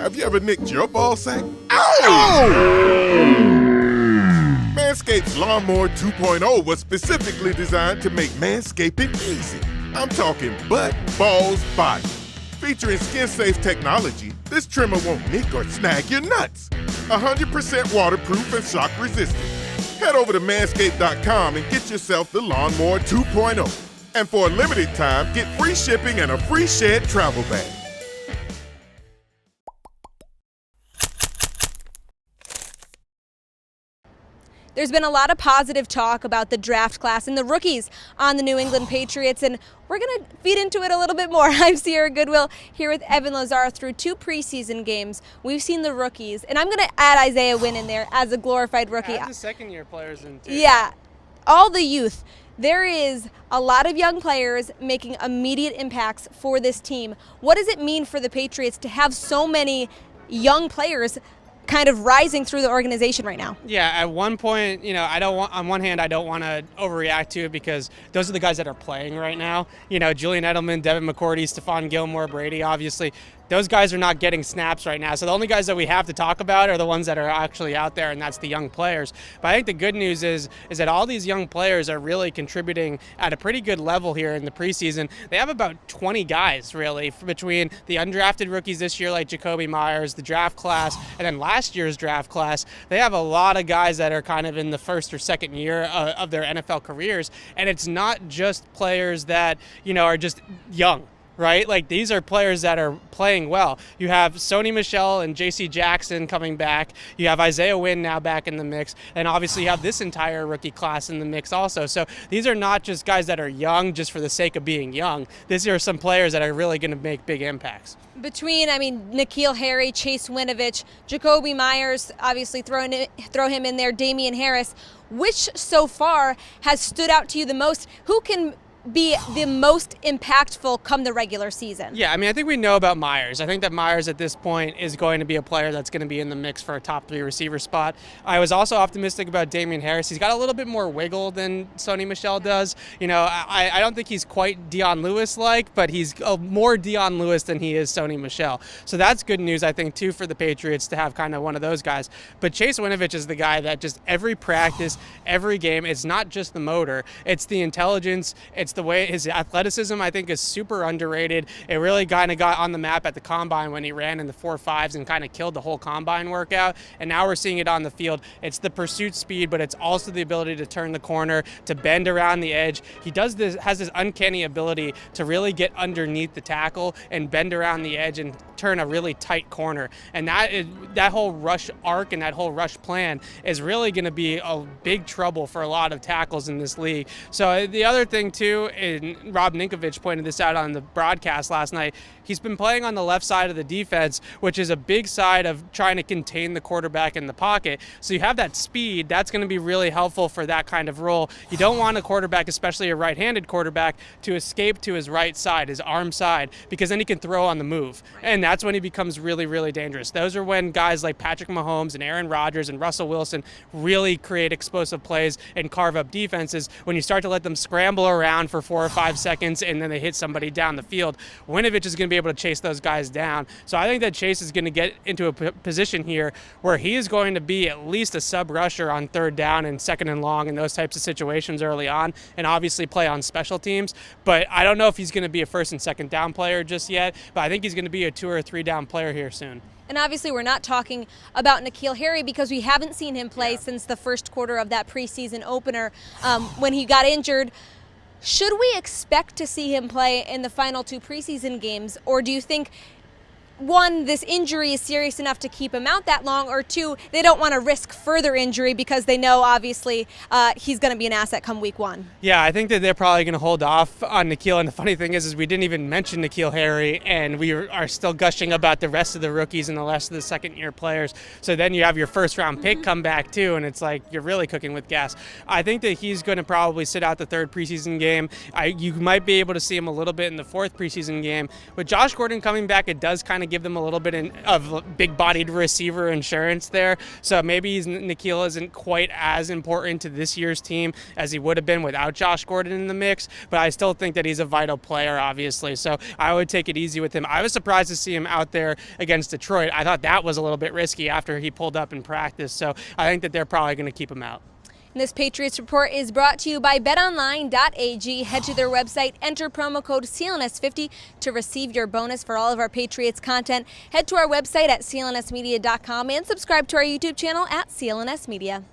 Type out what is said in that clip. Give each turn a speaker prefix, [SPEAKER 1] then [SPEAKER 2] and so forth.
[SPEAKER 1] Have you ever nicked your ball sack? Ow! Manscaped's Lawnmower 2.0 was specifically designed to make manscaping easy. I'm talking butt, balls, body. Featuring skin-safe technology, this trimmer won't nick or snag your nuts. 100% waterproof and shock resistant. Head over to manscaped.com and get yourself the Lawnmower 2.0. And for a limited time, get free shipping and a free Shed travel bag.
[SPEAKER 2] There's been a lot of positive talk about the draft class and the rookies on the New England Patriots, and we're going to feed into it a little bit more. I'm Sierra Goodwill here with Evan Lazar. Through 2 preseason games, we've seen the rookies, and I'm going to add Isaiah Wynn in there as a glorified rookie.
[SPEAKER 3] Add the second-year players in, too.
[SPEAKER 2] Yeah, all the youth. There is a lot of young players making immediate impacts for this team. What does it mean for the Patriots to have so many young players kind of rising through the organization right now?
[SPEAKER 3] Yeah, at one point, on one hand, I don't want to overreact to it because those are the guys that are playing right now. Julian Edelman, Devin McCourty, Stephon Gilmore, Brady, obviously. Those guys are not getting snaps right now. So the only guys that we have to talk about are the ones that are actually out there, and that's the young players. But I think the good news is that all these young players are really contributing at a pretty good level here in the preseason. They have about 20 guys, really, between the undrafted rookies this year like Jacoby Myers, the draft class, and then last year's draft class. They have a lot of guys that are kind of in the first or second year of their NFL careers. And it's not just players that, are just young. Right? Like, these are players that are playing well. You have Sony Michel and J.C. Jackson coming back. You have Isaiah Wynn now back in the mix. And obviously you have this entire rookie class in the mix also. So these are not just guys that are young just for the sake of being young. These are some players that are really going to make big impacts.
[SPEAKER 2] Between, N'Keal Harry, Chase Winovich, Jacoby Myers, obviously throw him in there, Damian Harris, which so far has stood out to you the most? Who can be the most impactful come the regular season?
[SPEAKER 3] Yeah, I think we know about Myers. I think that Myers at this point is going to be a player that's going to be in the mix for a top 3 receiver spot. I was also optimistic about Damian Harris. He's got a little bit more wiggle than Sony Michel does. I don't think he's quite Dion Lewis-like, but he's more Dion Lewis than he is Sony Michel. So that's good news, I think, too, for the Patriots to have kind of one of those guys. But Chase Winovich is the guy that just every practice, every game, it's not just the motor, it's the intelligence, it's the way his athleticism, I think, is super underrated. It really kind of got on the map at the combine when he ran in the 4.5s and kind of killed the whole combine workout. And now we're seeing it on the field. It's the pursuit speed, but it's also the ability to turn the corner, to bend around the edge. He has this uncanny ability to really get underneath the tackle and bend around the edge and turn a really tight corner. And that whole rush arc and that whole rush plan is really going to be a big trouble for a lot of tackles in this league. So the other thing, too, and Rob Ninkovich pointed this out on the broadcast last night, he's been playing on the left side of the defense, which is a big side of trying to contain the quarterback in the pocket. So you have that speed. That's going to be really helpful for that kind of role. You don't want a quarterback, especially a right-handed quarterback, to escape to his right side, his arm side, because then he can throw on the move. And that's when he becomes really, really dangerous. Those are when guys like Patrick Mahomes and Aaron Rodgers and Russell Wilson really create explosive plays and carve up defenses. When you start to let them scramble around for 4 or 5 seconds and then they hit somebody down the field, Winovich is going to be able to chase those guys down. So I think that Chase is going to get into a position here where he is going to be at least a sub-rusher on 3rd down and 2nd and long and those types of situations early on, and obviously play on special teams. But I don't know if he's going to be a 1st and 2nd down player just yet, but I think he's going to be a 2 or 3 down player here soon.
[SPEAKER 2] And obviously we're not talking about N'Keal Harry because we haven't seen him play since the first quarter of that preseason opener when he got injured. Should we expect to see him play in the final 2 preseason games, or do you think, 1, this injury is serious enough to keep him out that long, or 2, they don't want to risk further injury because they know, obviously, he's going to be an asset come week 1?
[SPEAKER 3] Yeah, I think that they're probably going to hold off on N'Keal. And the funny thing is we didn't even mention N'Keal Harry, and we are still gushing about the rest of the rookies and the rest of the second-year players. So then you have your first-round pick come back, too, and it's like you're really cooking with gas. I think that he's going to probably sit out the 3rd preseason game. You might be able to see him a little bit in the 4th preseason game. With Josh Gordon coming back, it does kind of give them a little bit of big-bodied receiver insurance there. So maybe N'Keal isn't quite as important to this year's team as he would have been without Josh Gordon in the mix, but I still think that he's a vital player, obviously. So I would take it easy with him. I was surprised to see him out there against Detroit. I thought that was a little bit risky after he pulled up in practice. So I think that they're probably going to keep him out.
[SPEAKER 2] And this Patriots Report is brought to you by betonline.ag. Head to their website, enter promo code CLNS50 to receive your bonus for all of our Patriots content. Head to our website at clnsmedia.com and subscribe to our YouTube channel at CLNS Media.